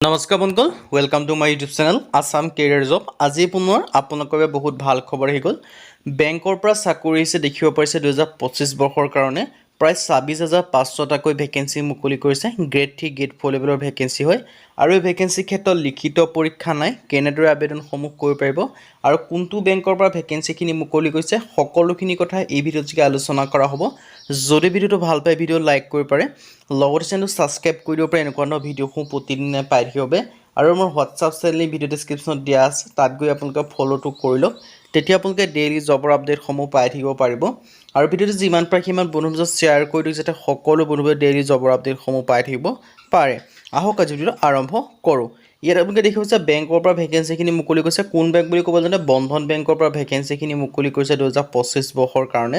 নমস্কাৰ বন্ধুসকল, welcome to my YouTube channel Assam career job. আজি পুনৰ আপোনালোকৰ বাবে বহুত ভাল খবৰ আহি গ'ল। বেংকৰ পৰা চাকৰি আহিছে দেখিব পাৰিছে 2025 বৰ্ষৰ কাৰণে প্ৰায় 26,500টাকৈ ভেকেঞ্চি মুকলি কৰিছে। গ্ৰেড 3 গ্ৰেড 4 লেভেলৰ ভেকেঞ্চি হয় আৰু এই ভেকেঞ্চিৰ ক্ষেত্ৰত লিখিত পৰীক্ষা নাই। কেনেদৰে আবেদনসমূহ কৰিব পাৰিব আৰু কোনটো বেংকৰ পৰা ভেকেঞ্চিখিনি মুকলি কৰিছে সকলোখিনি কথা এই ভিডিঅ'ত আলোচনা কৰা হ'ব। যদি ভিডিঅ'টো ভাল পায় ভিডিঅ' লাইক কৰিব পাৰে, লগতে চেনেলটো ছাবস্ক্ৰাইব কৰি দিব পাৰে এনেকুৱা ধৰণৰ ভিডিঅ'সমূহ প্ৰতিদিনে পাই থাকিব বাবে। আৰু মোৰ হোৱাটছআপ চেনেল ভিডিঅ' ডেছক্ৰিপশ্যনত দিয়া আছে, তাত গৈ আপোনালোকে ফ'ল'টো কৰি লওক। তেতিয়া আপোনালোকে ডেইলি জবৰ আপডেটসমূহ পাই থাকিব পাৰিব। আৰু ভিডিঅ'টো যিমান পাৰে সিমান বন্ধুৰ মাজত শ্বেয়াৰ কৰি দিওঁ যাতে সকলো বন্ধুৱে ডেইলি জবৰ আপডেটসমূহ পাই থাকিব পাৰে। আহক আজি ভিডিঅ'টো আৰম্ভ কৰোঁ। ইয়াত আপোনালোকে দেখিব যে বেংকৰ পৰা ভেকেঞ্চিখিনি মুকলি কৰিছে। কোন বেংক বুলি ক'ব জানে, বন্ধন বেংকৰ পৰা ভেকেঞ্চিখিনি মুকলি কৰিছে 2025 বৰ্ষৰ কাৰণে।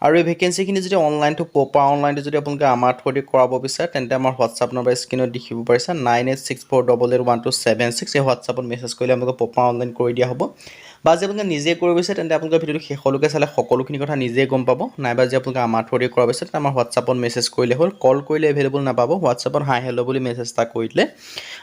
আৰু এই ভেকেঞ্চিখিনি যদি অনলাইনটো প্ৰপাৰ অনলাইনটো যদি আপোনালোকে আমাৰ থ্ৰুদি কৰাব বিচাৰে তেন্তে আমাৰ হোৱাটছআপ নম্বৰ স্ক্ৰীনত দেখিব পাৰিছে 9864881276। এই হোৱাটছআপত মেছেজ কৰিলে আপোনালোকে প্ৰপাৰ অনলাইন কৰি দিয়া হ'ব। বা যদি আপোনালোকে নিজে কৰিব বিচাৰে তেন্তে আপোনালোকে ভিডিঅ'টো শেষলৈকে চালে সকলোখিনি কথা নিজে গম পাব। নাইবা যদি আপোনালোকে আমাৰ থ্ৰুদি কৰাব বিচাৰে তেন্তে আমাৰ হোৱাটছআপত মেছেজ কৰিলে হ'ল। কল কৰিলে এভেইলেবল নাপাব, হোৱাটছআপত হাই হেল্ল' বুলি মেছেজ এটা কৰি দিলে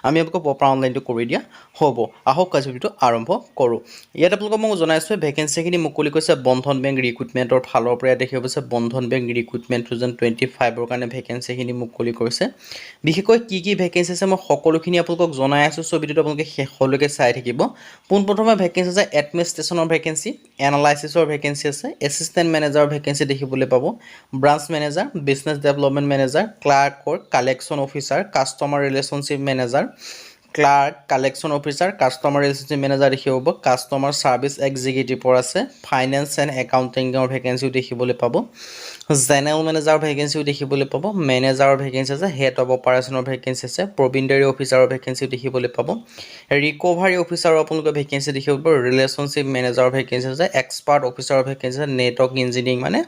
আমি আপোনালোকক প্ৰপাৰ অনলাইনটো কৰি দিয়া হ'ব। আহক আজি ভিডিঅ'টো আৰম্ভ কৰোঁ। ইয়াত আপোনালোকক মই জনাইছোঁ ভেকেঞ্চিখিনি মুকলি কৰিছে বন্ধন বেংক ৰিক্ৰুটমেণ্টৰ ফালৰ পৰা। দেখিব পাইছে বন্ধন বেংক ৰিক্ৰুটমেণ্ট 2025ৰ কাৰণে ভেকেঞ্চিখিনি মুকলি কৰিছে। বিশেষকৈ কি ভেকেঞ্চি আছে মই সকলোখিনি আপোনালোকক জনাই আছোঁ। চ' ভিডিঅ'টো আপোনালোকে শেষলৈকে চাই থাকিব। পোনপ্ৰথমে ভেকেঞ্চি আছে এডমিনিষ্ট্ৰেশ্যনৰ ভেকেঞ্চি, এনালাইচিছৰ ভেকেঞ্চি আছে, এছিষ্টেণ্ট মেনেজাৰৰ ভেকেঞ্চি দেখিবলৈ পাব, branch manager, business development manager, ক্লাৰ্কৰ, collection officer, customer relationship manager, clerk, collection officer, customer relationship manager দেখিব পাব, কাষ্টমাৰ ছাৰ্ভিচ এক্সিকিউটিভৰ আছে, ফাইনেন্স এণ্ড একাউণ্টিঙৰ ভেকেঞ্চিও দেখিবলৈ পাব, জেনেৰেল মেনেজাৰৰ ভেকেঞ্চিও দেখিবলৈ পাব, মেনেজাৰৰ ভেকেঞ্চি আছে, হেড অফ অপাৰেশ্যনৰ ভেকেঞ্চি আছে, প্ৰবিণ্ডাৰী অফিচাৰৰ ভেকেঞ্চিও দেখিবলৈ পাব, ৰিকভাৰী অফিচাৰৰ আপোনালোকে ভেকেঞ্চি দেখিব পাব, ৰিলেশ্যনশ্বিপ মেনেজাৰৰ ভেকেঞ্চি আছে, এক্সপাৰ্ট অফিচাৰৰ ভেকেঞ্চি আছে, নেটৱৰ্ক ইঞ্জিনিয়াৰিং মানে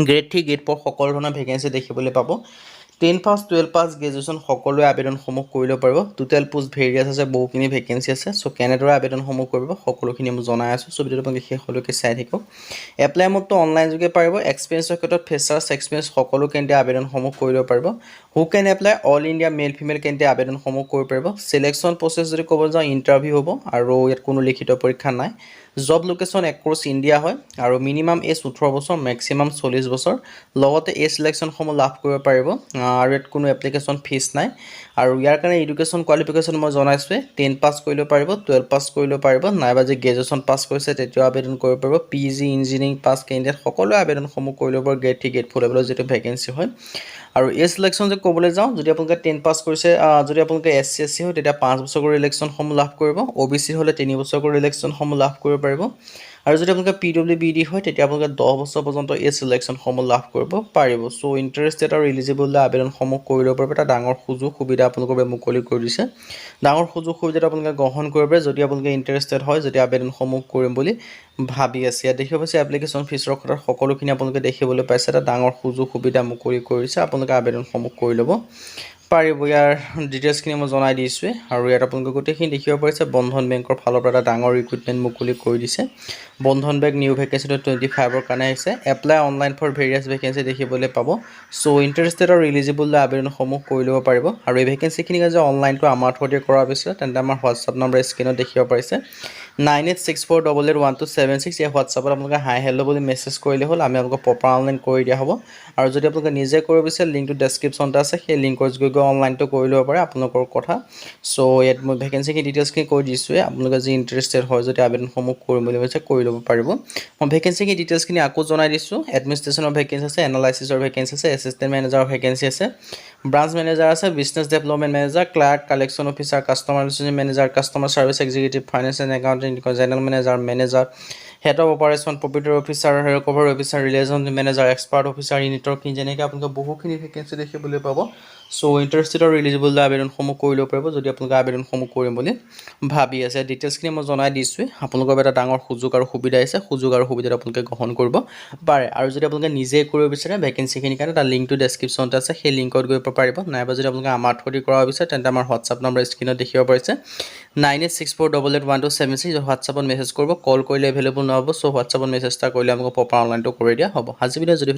গ্ৰেড 3 গ্ৰেড 4 সকলো ধৰণৰ ভেকেঞ্চি দেখিবলৈ পাব। 10 পাছ 12 পাছ গ্ৰেজুৱেশ্যন সকলোৱে আবেদনসমূহ কৰি ল'ব পাৰিব। টোটেল পোষ্ট ভেৰিয়াছ আছে, বহুখিনি ভেকেঞ্চি আছে। চ' কেনেদৰে আবেদনসমূহ কৰিব সকলোখিনি মই জনাই আছোঁ। চ' ভিডিঅ'টো আপোনালোকে শেষলৈকে চাই থাকিব। এপ্লাই মোডটো অনলাইন যোগে পাৰিব। এক্সপিৰিয়েঞ্চৰ ক্ষেত্ৰত ফ্ৰেছাৰ্ছ এক্সপিৰিয়েঞ্চ সকলো কেন্দ্ৰীয় আবেদনসমূহ কৰি ল'ব পাৰিব। Who can apply all India male female কেন্দ্ৰীয় আবেদনসমূহ কৰিব পাৰিব। চিলেকশ্যন প্ৰচেছ যদি ক'ব যাওঁ ইণ্টাৰভিউ হ'ব আৰু ইয়াত কোনো লিখিত পৰীক্ষা নাই। জব লোকেশ্যন এক্ৰছ ইণ্ডিয়া হয় আৰু মিনিমাম এজ 18 বছৰ, মেক্সিমাম 40 বছৰ। লগতে এই চিলেকশ্যনসমূহ লাভ কৰিব পাৰিব আৰু ইয়াত কোনো এপ্লিকেশ্যন ফিজ নাই। আৰু ইয়াৰ কাৰণে এডুকেশ্যন কোৱালিফিকেশ্যন মই জনাইছোঁৱে, 10 পাছ কৰিব পাৰিব, 12 পাছ কৰিব পাৰিব, নাইবা যদি গ্ৰেজুৱেশ্যন পাছ কৰিছে তেতিয়াও আবেদন কৰিব পাৰিব। PG ইঞ্জিনিয়াৰিং পাছ কেণ্ডিডেট সকলোৱে আবেদনসমূহ কৰি ল'ব গ্ৰেড 3 গ্ৰেড 4 লেভেলৰ যিটো ভেকেঞ্চি হয়। আৰু এই চিলেকশ্যন যদি ক'বলৈ যাওঁ, যদি আপোনালোকে 10 পাছ কৰিছে, যদি আপোনালোকে SC SC হয় তেতিয়া 5 বছৰ কৰি ইলেকশ্যনসমূহ লাভ কৰিব। OBC হ'লে 3 বছৰ কৰি ইলেকশ্যনসমূহ লাভ কৰিব পাৰিব। আৰু যদি আপোনালোকে PWBD হয় তেতিয়া আপোনালোকে 10 বছৰ পৰ্যন্ত এই চিলেকশ্যনসমূহ লাভ কৰিব পাৰিব। চ' ইণ্টাৰেষ্টেড আৰু এলিজিবল আবেদনসমূহ কৰি ল'ব পাৰিব। এটা ডাঙৰ সুযোগ সুবিধা আপোনালোকৰ বাবে মুকলি কৰি দিছে। ডাঙৰ সুযোগ সুবিধাটো আপোনালোকে গ্ৰহণ কৰিব পাৰে যদি আপোনালোকে ইণ্টাৰেষ্টেড হয়, যদি আবেদনসমূহ কৰিম বুলি ভাবি আছে। ইয়াত দেখিব পাইছে এপ্লিকেশ্যন ফিজৰ কথা সকলোখিনি আপোনালোকে দেখিবলৈ পাইছে। এটা ডাঙৰ সুযোগ সুবিধা মুকলি কৰিছে, আপোনালোকে আবেদনসমূহ কৰি ল'ব পাৰিব। ইয়াৰ ডিটেইলছখিনি মই জনাই দিছোঁৱে। আৰু ইয়াত আপোনালোকে গোটেইখিনি দেখিব পাৰিছে বন্ধন বেংকৰ ফালৰ পৰা এটা ডাঙৰ ৰিক্ৰুটমেণ্ট মুকলি কৰি দিছে। বন্ধন বেংক নিউ ভেকেঞ্চি 25ৰ কাৰণে আহিছে। Apply online for various vacancy দেখিবলৈ পাব। চ' ইণ্টাৰেষ্টেড আৰু এলিজিবল আবেদনসমূহ কৰি ল'ব পাৰিব। আৰু এই ভেকেঞ্চিখিনি যে অনলাইনটো আমাৰ থ্ৰুদি কৰা বিচাৰে তেন্তে আমাৰ হোৱাটছআপ নম্বৰ স্ক্ৰীনত দেখিব পাৰিছে 9864881276। এই হোৱাটছআপত আপোনালোকে হাই হেল্ল' বুলি মেছেজ কৰিলে হ'ল, আমি আপোনালোকক প্ৰপাৰ অনলাইন কৰি দিয়া হ'ব। আৰু যদি আপোনালোকে নিজে কৰিব বিচাৰে লিংকটো ডেছক্ৰিপশ্যনতে আছে, সেই লিংকৰ যোগে অনলাইনটো কৰি ল'ব পাৰে আপোনালোকৰ কথা। চ' ইয়াত মই ভেকেঞ্চিখিনি ডিটেইলছখিনি কৈ দিছোঁৱে। আপোনালোকে যি ইণ্টাৰেষ্টেড হয় যদি আবেদনসমূহ কৰিম বুলি ভাবিছে কৰি ল'ব পাৰিব। মই ভেকেঞ্চিখিনি ডিটেইলছখিনি আকৌ জনাই দিছোঁ। এডমিনিষ্ট্ৰেশ্যনৰ ভেকেঞ্চি আছে, এনালাইচিছৰ ভেকেঞ্চি আছে, এছিষ্টেণ্ট মেনেজাৰৰ ভেকেঞ্চি আছে, ব্ৰাঞ্চ মেনেজাৰ আছে, business development manager, clerk, collection officer, customer relationship manager, customer service executive, finance and accounting, general manager, head of operation, property officer, recovery officer, relationship manager, expert officer, network engineering আপোনালোকে বহুখিনি vacancy দেখিবলৈ পাব। চ' interested আৰু eligible আবেদনসমূহ কৰি ল'ব পাৰিব যদি আপোনালোকে আবেদনসমূহ কৰিম বুলি ভাবি আছে। ডিটেইলছখিনি মই জনাই দিছোঁৱে। আপোনালোকৰ এটা ডাঙৰ সুযোগ আৰু সুবিধা আছে। সুযোগ আৰু সুবিধাটো আপোনালোকে গ্ৰহণ কৰিব পাৰে। আৰু যদি আপোনালোকে নিজে কৰিব বিচাৰে ভেকেঞ্চিখিনিৰ কাৰণে তাৰ লিংকটো ডেছক্ৰিপশ্যনতে আছে, সেই লিংকত গৈ পাৰিব। নাইবা যদি আপোনালোকে আমাৰ থ্ৰুদি কৰাব বিচাৰে তেন্তে আমাৰ হোৱাটছআপ নম্বৰ স্ক্ৰীনত দেখিব পাৰিছে 9864881276। হোৱাটছআপত মেছেজ কৰিব, কল কৰিলে এভেইলেবল নহ'ব। চ' হোৱাটছআপত মেছেজ এটা কৰিলে আপোনালোকক প্ৰপাৰ অনলাইনটো কৰি দিয়া হ'ব। আজি ভিডিঅ' যদি